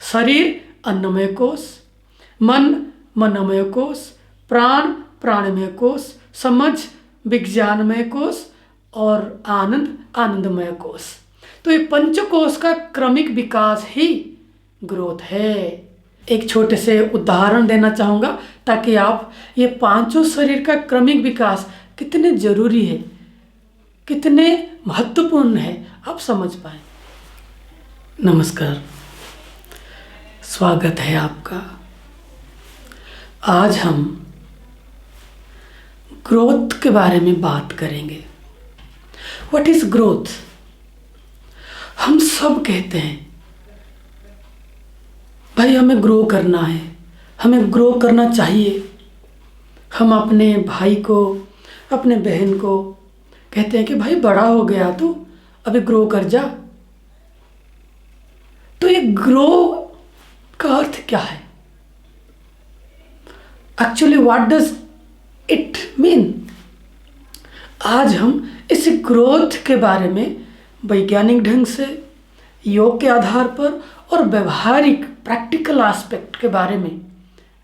शरीर अन्नमय कोश, मन मनोमय कोश, प्राण प्राणमय कोश, समझ विज्ञानमय कोश और आनंद आनंदमय कोश। तो ये पंचकोश का क्रमिक विकास ही ग्रोथ है। एक छोटे से उदाहरण देना चाहूँगा ताकि आप ये पांचों शरीर का क्रमिक विकास कितने जरूरी है, कितने महत्वपूर्ण है, आप समझ पाए। नमस्कार, स्वागत है आपका। आज हम ग्रोथ के बारे में बात करेंगे। What is growth? हम सब कहते हैं भाई हमें ग्रो करना है, हमें ग्रो करना चाहिए। हम अपने भाई को, अपने बहन को कहते हैं कि भाई बड़ा हो गया तू, अभी ग्रो कर जा। तो ये ग्रो का अर्थ क्या है? Actually what does it mean? आज हम इस ग्रोथ के बारे में वैज्ञानिक ढंग से, योग के आधार पर और व्यवहारिक प्रैक्टिकल एस्पेक्ट के बारे में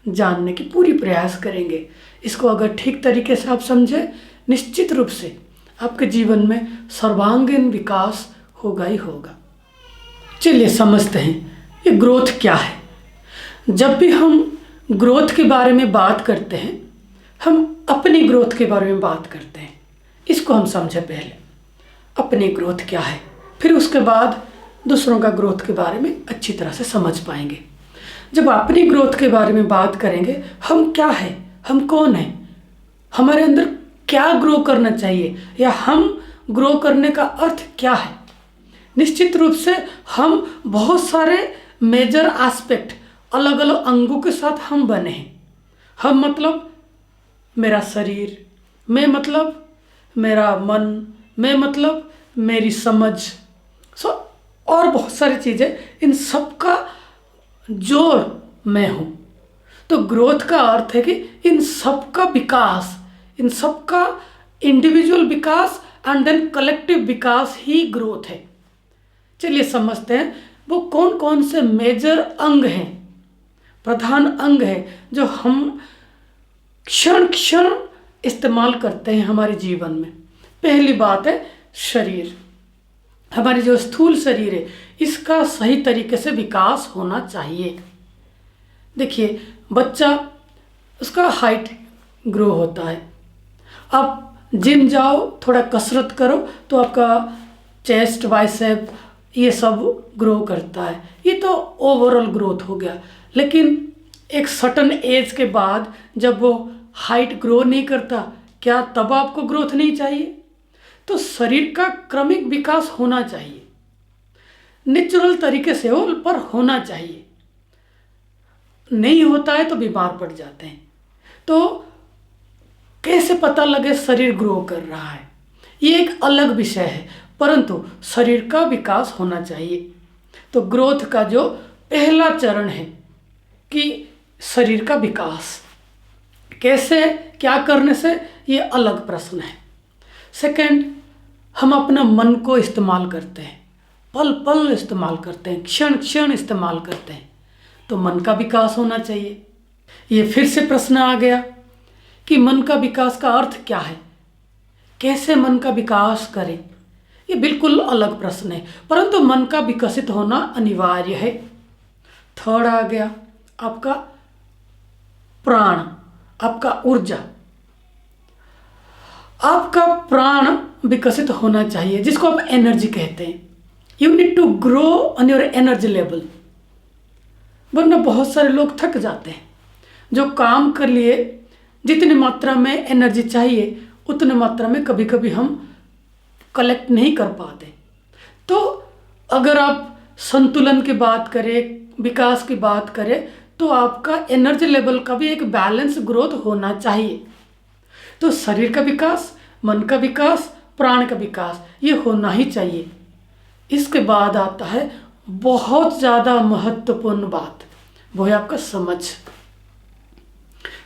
जानने की पूरी प्रयास करेंगे। इसको अगर ठीक तरीके से आप समझें, निश्चित रूप से आपके जीवन में सर्वांगीण विकास होगा ही होगा। चलिए समझते हैं ये ग्रोथ क्या है। जब भी हम ग्रोथ के बारे में बात करते हैं, हम अपनी ग्रोथ के बारे में बात करते हैं। इसको हम समझें पहले, अपनी ग्रोथ क्या है, फिर उसके बाद दूसरों का ग्रोथ के बारे में अच्छी तरह से समझ पाएंगे। जब अपनी ग्रोथ के बारे में बात करेंगे, हम क्या है, हम कौन है, हमारे अंदर क्या ग्रो करना चाहिए, या हम ग्रो करने का अर्थ क्या है। निश्चित रूप से हम बहुत सारे मेजर एस्पेक्ट, अलग अलग अंगों के साथ हम बने हैं। हम मतलब मेरा शरीर, मैं मतलब मेरा मन, मैं मतलब मेरी समझ, और बहुत सारी चीज़ें, इन सब का जोड़ मैं हूँ। तो ग्रोथ का अर्थ है कि इन सब का विकास, इन सब का इंडिविजुअल विकास एंड देन कलेक्टिव विकास ही ग्रोथ है। चलिए समझते हैं वो कौन कौन से मेजर अंग हैं, प्रधान अंग हैं, जो हम क्षण क्षण इस्तेमाल करते हैं हमारे जीवन में। पहली बात है शरीर। हमारी जो स्थूल शरीर है, इसका सही तरीके से विकास होना चाहिए। देखिए बच्चा, उसका हाइट ग्रो होता है। आप जिम जाओ, थोड़ा कसरत करो तो आपका चेस्ट, बाइसेप, ये सब ग्रो करता है। ये तो ओवरऑल ग्रोथ हो गया। लेकिन एक सर्टन एज के बाद जब वो हाइट ग्रो नहीं करता, क्या तब आपको ग्रोथ नहीं चाहिए? तो शरीर का क्रमिक विकास होना चाहिए, नेचुरल तरीके से हो, पर होना चाहिए। नहीं होता है तो बीमार पड़ जाते हैं। तो कैसे पता लगे शरीर ग्रो कर रहा है, ये एक अलग विषय है, परंतु शरीर का विकास होना चाहिए। तो ग्रोथ का जो पहला चरण है कि शरीर का विकास कैसे, क्या करने से, ये अलग प्रश्न है। सेकंड, हम अपना मन को इस्तेमाल करते हैं, पल पल इस्तेमाल करते हैं, क्षण क्षण इस्तेमाल करते हैं। तो मन का विकास होना चाहिए। ये फिर से प्रश्न आ गया कि मन का विकास का अर्थ क्या है, कैसे मन का विकास करें। ये बिल्कुल अलग प्रश्न है, परंतु मन का विकसित होना अनिवार्य है। थर्ड आ गया आपका प्राण, आपका ऊर्जा। आपका प्राण विकसित होना चाहिए, जिसको आप एनर्जी कहते हैं। You need to grow on your energy level, वरना बहुत सारे लोग थक जाते हैं। जो काम कर लिए जितनी मात्रा में एनर्जी चाहिए, उतनी मात्रा में कभी कभी हम कलेक्ट नहीं कर पाते। तो अगर आप संतुलन की बात करें, विकास की बात करें, तो आपका एनर्जी लेवल का भी एक बैलेंस ग्रोथ होना चाहिए। तो शरीर का विकास, मन का विकास, प्राण का विकास, ये होना ही चाहिए। इसके बाद आता है बहुत ज़्यादा महत्वपूर्ण बात, वो है आपका समझ।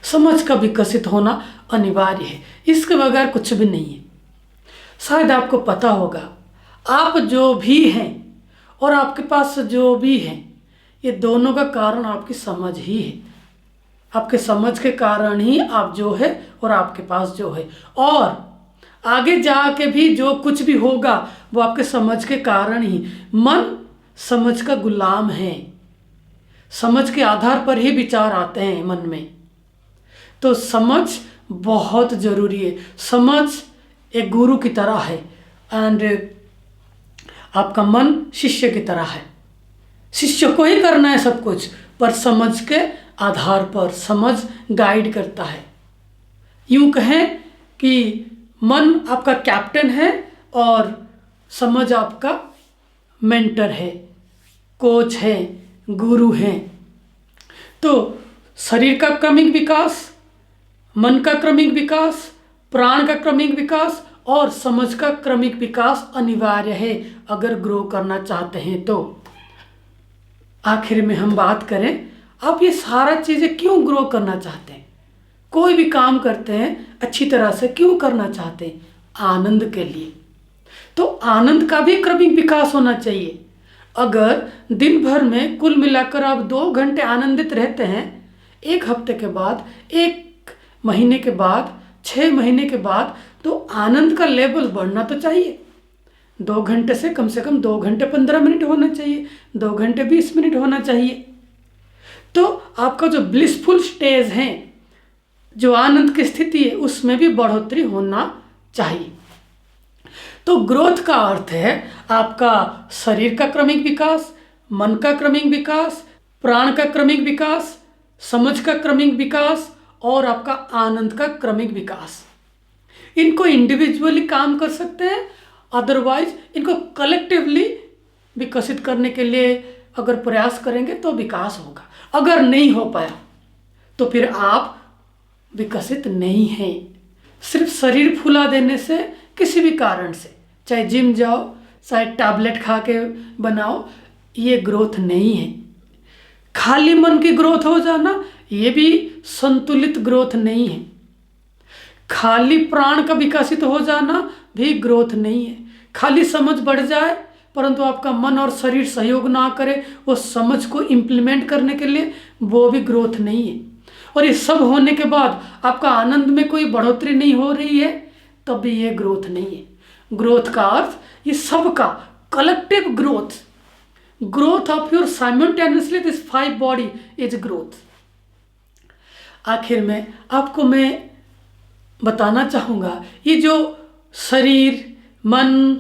समझ का विकसित होना अनिवार्य है, इसके बगैर कुछ भी नहीं है। शायद आपको पता होगा, आप जो भी हैं और आपके पास जो भी हैं, ये दोनों का कारण आपकी समझ ही है। आपके समझ के कारण ही आप जो है और आपके पास जो है, और आगे जाके भी जो कुछ भी होगा वो आपके समझ के कारण ही। मन समझ का गुलाम है, समझ के आधार पर ही विचार आते हैं मन में। तो समझ बहुत ज़रूरी है। समझ एक गुरु की तरह है एंड आपका मन शिष्य की तरह है। शिष्य को ही करना है सब कुछ, पर समझ के आधार पर समझ गाइड करता है। यूं कहें कि मन आपका कैप्टन है और समझ आपका मेंटर है, कोच है, गुरु है। तो शरीर का क्रमिक विकास, मन का क्रमिक विकास, प्राण का क्रमिक विकास और समझ का क्रमिक विकास अनिवार्य है अगर ग्रो करना चाहते हैं तो। आखिर में हम बात करें, आप ये सारा चीज़ें क्यों ग्रो करना चाहते हैं? कोई भी काम करते हैं अच्छी तरह से क्यों करना चाहते हैं? आनंद के लिए। तो आनंद का भी क्रमिक विकास होना चाहिए। अगर दिन भर में कुल मिलाकर आप 2 घंटे आनंदित रहते हैं, 1 हफ्ते के बाद, 1 महीने के बाद, 6 महीने के बाद, तो आनंद का लेवल बढ़ना तो चाहिए। 2 घंटे से कम 2 घंटे 15 मिनट होना चाहिए, 2 घंटे 20 मिनट होना चाहिए। तो आपका जो ब्लिसफुल स्टेज है, जो आनंद की स्थिति है, उसमें भी बढ़ोतरी होना चाहिए। तो ग्रोथ का अर्थ है आपका शरीर का क्रमिक विकास, मन का क्रमिक विकास, प्राण का क्रमिक विकास, समझ का क्रमिक विकास और आपका आनंद का क्रमिक विकास। इनको इंडिविजुअली काम कर सकते हैं, अदरवाइज इनको कलेक्टिवली विकसित करने के लिए अगर प्रयास करेंगे तो विकास होगा। अगर नहीं हो पाया तो फिर आप विकसित नहीं हैं। सिर्फ शरीर फुला देने से, किसी भी कारण से, चाहे जिम जाओ, चाहे टैबलेट खा के बनाओ, ये ग्रोथ नहीं है। खाली मन की ग्रोथ हो जाना, ये भी संतुलित ग्रोथ नहीं है। खाली प्राण का विकसित हो जाना भी ग्रोथ नहीं है। खाली समझ बढ़ जाए परंतु आपका मन और शरीर सहयोग ना करे वो समझ को इम्प्लीमेंट करने के लिए, वो भी ग्रोथ नहीं है। और ये सब होने के बाद आपका आनंद में कोई बढ़ोतरी नहीं हो रही है, तब भी ये ग्रोथ नहीं है। ग्रोथ का अर्थ ये सब का collective growth, growth of your simultaneously this 5 body is growth. आखिर में आपको मैं बताना चाहूँगा, ये जो शरीर, मन,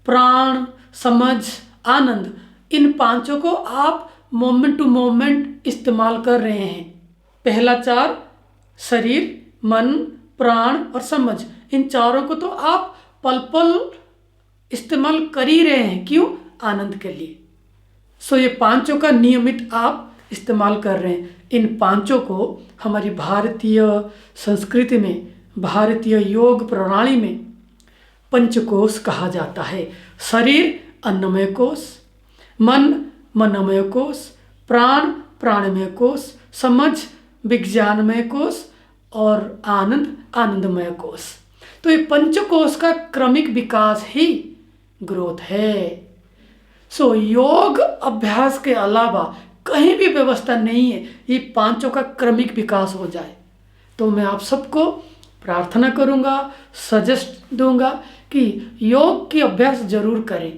प्राण, समझ, आनंद, इन 5 को आप मोमेंट टू मोमेंट इस्तेमाल कर रहे हैं। पहला 4 शरीर, मन, प्राण और समझ, इन 4 को तो आप पल पल इस्तेमाल कर ही रहे हैं। क्यों? आनंद के लिए। सो ये 5 का नियमित आप इस्तेमाल कर रहे हैं। इन 5 को हमारी भारतीय संस्कृति में, भारतीय योग प्रणाली में पंचकोश कहा जाता है। शरीर अन्नमय कोश, मन मनमय कोश, प्राण प्राणमय कोश, समझ विज्ञानमय कोश और आनंद आनंदमय कोश। तो ये पंचकोश का क्रमिक विकास ही ग्रोथ है। सो योग अभ्यास के अलावा कहीं भी व्यवस्था नहीं है ये 5 का क्रमिक विकास हो जाए। तो मैं आप सबको प्रार्थना करूँगा, सजेस्ट दूंगा कि योग की अभ्यास जरूर करें।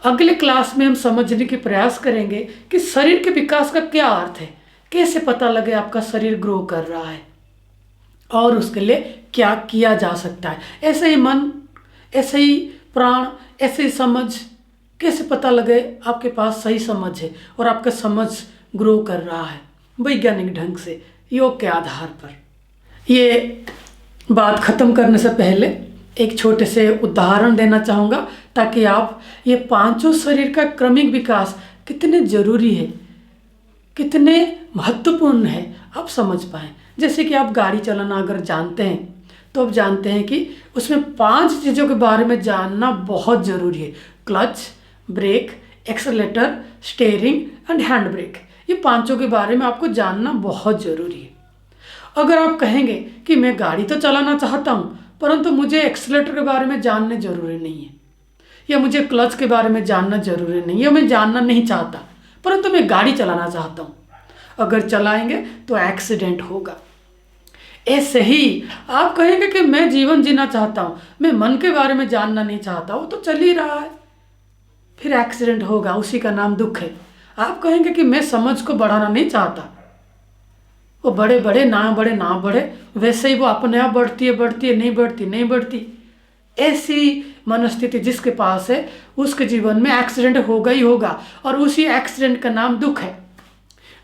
अगले क्लास में हम समझने की प्रयास करेंगे कि शरीर के विकास का क्या अर्थ है, कैसे पता लगे आपका शरीर ग्रो कर रहा है और उसके लिए क्या किया जा सकता है। ऐसे ही मन, ऐसे ही प्राण, ऐसे ही समझ, कैसे पता लगे आपके पास सही समझ है और आपका समझ ग्रो कर रहा है वैज्ञानिक ढंग से, योग के आधार पर। ये बात ख़त्म करने से पहले एक छोटे से उदाहरण देना चाहूँगा ताकि आप ये 5 शरीर का क्रमिक विकास कितने ज़रूरी है, कितने महत्वपूर्ण है, आप समझ पाएँ। जैसे कि आप गाड़ी चलाना अगर जानते हैं तो आप जानते हैं कि उसमें 5 चीज़ों के बारे में जानना बहुत ज़रूरी है। Clutch, brake, accelerator, steering and hand brake, ये 5 के बारे में आपको जानना बहुत ज़रूरी है। अगर आप कहेंगे कि मैं गाड़ी तो चलाना चाहता हूँ परंतु मुझे एक्सेलेरेटर के बारे में जानने ज़रूरी नहीं है, या मुझे क्लच के बारे में जानना ज़रूरी नहीं है, या मैं जानना नहीं चाहता, परंतु मैं गाड़ी चलाना चाहता हूँ, अगर चलाएंगे तो एक्सीडेंट होगा। ऐसे ही आप कहेंगे कि मैं जीवन जीना चाहता हूँ, मैं मन के बारे में जानना नहीं चाहता, वो तो चल ही रहा है, फिर एक्सीडेंट होगा, उसी का नाम दुख है। आप कहेंगे कि मैं समझ को बढ़ाना नहीं चाहता, वो बड़े बड़े ना बढ़े, वैसे ही वो अपने आप बढ़ती है, नहीं बढ़ती। ऐसी मनस्थिति जिसके पास है उसके जीवन में एक्सीडेंट होगा ही होगा, और उसी एक्सीडेंट का नाम दुख है।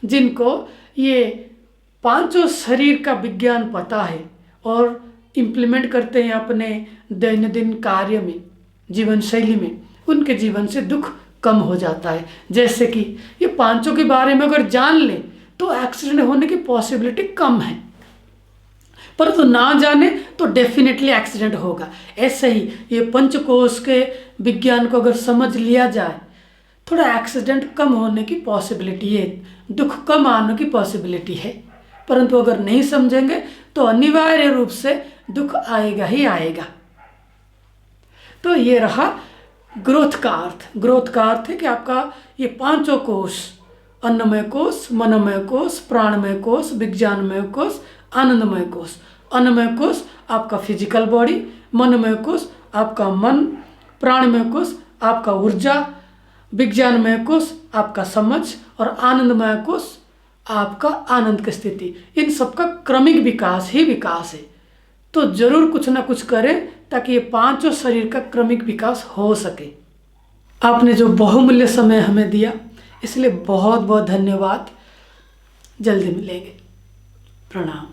जिनको ये पांचों शरीर का विज्ञान पता है और इम्प्लीमेंट करते हैं अपने दैनंदिन कार्य में, जीवन शैली में, उनके जीवन से दुख कम हो जाता है। जैसे कि ये पांचों के बारे में अगर जान लें तो एक्सीडेंट होने की पॉसिबिलिटी कम है, परंतु ना जाने तो डेफिनेटली एक्सीडेंट होगा। ऐसे ही ये पंचकोश के विज्ञान को अगर समझ लिया जाए, थोड़ा एक्सीडेंट कम होने की पॉसिबिलिटी है, दुख कम आने की पॉसिबिलिटी है। परंतु अगर नहीं समझेंगे तो अनिवार्य रूप से दुख आएगा ही आएगा। तो ये रहा ग्रोथ का अर्थ। ग्रोथ का अर्थ है कि आपका ये पांचों कोश, अन्नमय कोश, मनमय कोश, प्राणमय कोश, विज्ञानमय कोश, आनंदमय कोश। अन्नमय कोश आपका फिजिकल बॉडी, मनमय कोश आपका मन, प्राणमय कोश आपका ऊर्जा, विज्ञानमय कोश आपका समझ, और आनंदमय कोश आपका आनंद की स्थिति। इन सबका क्रमिक विकास ही विकास है। तो जरूर कुछ ना कुछ करें ताकि ये पांचों शरीर का क्रमिक विकास हो सके। आपने जो बहुमूल्य समय हमें दिया, इसलिए बहुत बहुत धन्यवाद। जल्दी मिलेंगे। प्रणाम।